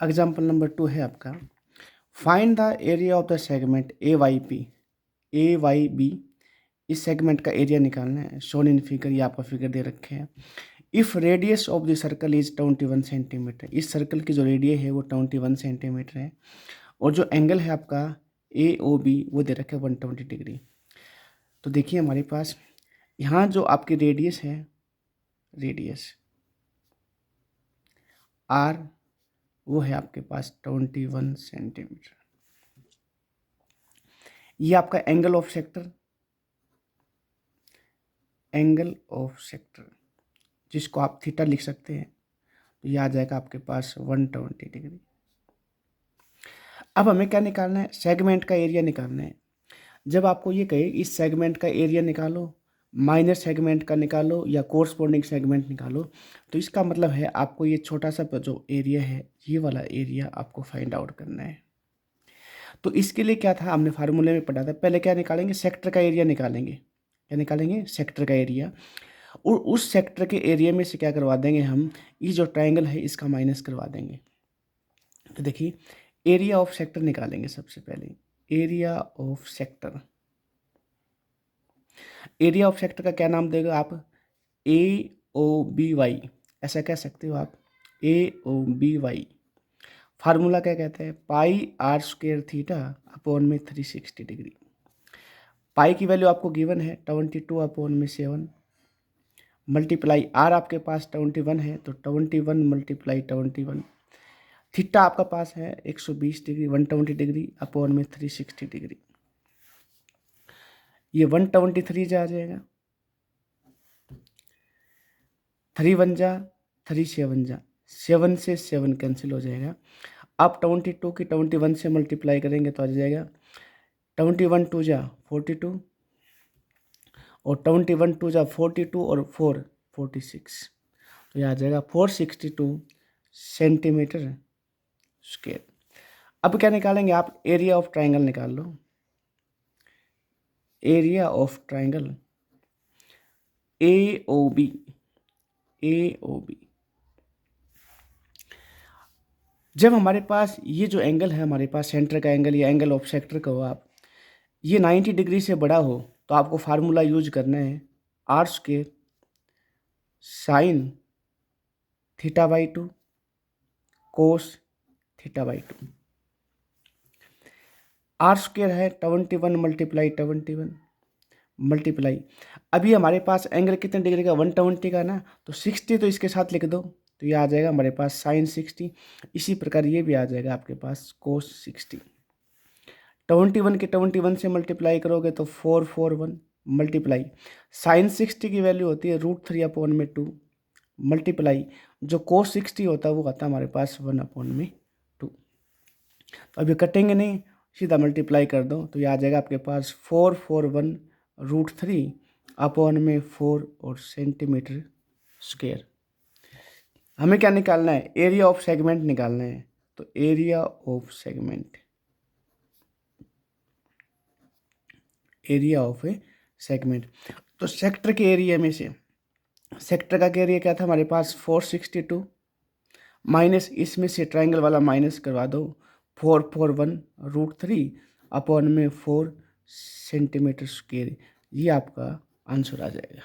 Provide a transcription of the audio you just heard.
Example number 2 है आपका, find the area of the segment A Y B. इस segment का एरिया निकालना है, शोन इन फिगर, ये आपका फिगर दे रखे हैं। If radius of the circle is 21 centimetre, इस सर्कल की जो रेडियस है वो 21 सेंटीमीटर है, और जो एंगल है आपका ए ओ बी वो दे रखा है 120 डिग्री। तो देखिए हमारे पास यहाँ जो आपकी रेडियस है, रेडियस आर, वो है आपके पास 21 सेंटीमीटर। ये आपका angle of sector, angle of sector जिसको आप थीटा लिख सकते हैं, तो ये आ जाएगा आपके पास 120 डिग्री। अब हमें क्या निकालना है, सेगमेंट का एरिया निकालना है। जब आपको ये कहे इस सेगमेंट का एरिया निकालो, माइनर सेगमेंट का निकालो या कोरस्पोंडिंग सेगमेंट निकालो, तो इसका मतलब है आपको ये छोटा सा जो एरिया है, ये वाला एरिया आपको फाइंड आउट करना है। तो इसके लिए क्या था, हमने फार्मूले में पढ़ा था, पहले क्या निकालेंगे, सेक्टर का एरिया निकालेंगे। क्या निकालेंगे, सेक्टर का एरिया, और उस सेक्टर के एरिया में से क्या करवा देंगे हम, ये जो ट्रायंगल है इसका माइनस करवा देंगे। तो देखिए एरिया ऑफ सेक्टर निकालेंगे सबसे पहले, area of sector. Area of sector का क्या नाम देगा आप, ए ओ बी वाई, ऐसा कह सकते हो आप, ए ओ बी वाई। फार्मूला क्या कहते हैं, पाई आर स्क्वायर थीटा अपॉन में 360 डिग्री। पाई की वैल्यू आपको गिवन है 22 अपॉन में 7, मल्टीप्लाई आर आपके पास 21 है, तो 21 मल्टीप्लाई 21, थीटा आपका पास है 120 डिग्री, 120 डिग्री अपॉन में 360 डिग्री। ये 123 जा जाएगा, 3 1 जा, 3 7 जा, 7 से 7 कैंसिल हो जाएगा। अब 22 की 21 से मल्टीप्लाई करेंगे तो आ जाएगा 21 2 जा 42, और 21 2 जा 42 और 4 46, तो यह आ जाएगा 462 सेंटीमीटर स्क्वायर। अब क्या निकालेंगे आप, एरिया ऑफ ट्राइंगल निकाल लो, area of triangle A O B, A O B. जब हमारे पास ये जो एंगल है, हमारे पास सेंटर का एंगल या एंगल ऑफ सेक्टर का हो आप, ये 90 डिग्री से बड़ा हो, तो आपको फार्मूला यूज करना है, r square sine theta by 2 cos theta by 2। R square है 21 मल्टीप्लाई 21 मल्टीप्लाई, अभी हमारे पास एंगल कितने डिग्री का, 120 का ना, तो 60 तो इसके साथ लिख दो, तो ये आ जाएगा हमारे पास साइन 60। इसी प्रकार ये भी आ जाएगा आपके पास कोस 60। 21 के 21 से मल्टीप्लाई करोगे तो 441 मल्टीप्लाई, साइन 60 की वैल्यू होती है √3 अपॉन में 2, मल्टीप्लाई जो कोस 60 होता है वो आता है हमारे पास 1 अपॉन में 2। तो अभी कटेंगे नहीं, सीधा मल्टीप्लाई कर दो, तो ये आ जाएगा आपके पास 441 √3 अपॉन में 4 और सेंटीमीटर स्क्वायर। हमें क्या निकालना है, एरिया ऑफ सेगमेंट निकालना है, तो area of segment, area of A segment. तो सेक्टर के एरिया में से, सेक्टर का एरिया क्या था हमारे पास 462, माइनस इसमें से ट्राइंगल वाला माइनस करवा दो, 441 √3 अपॉन में 4 सेंटीमीटर स्क्वायर, ये आपका आंसर आ जाएगा।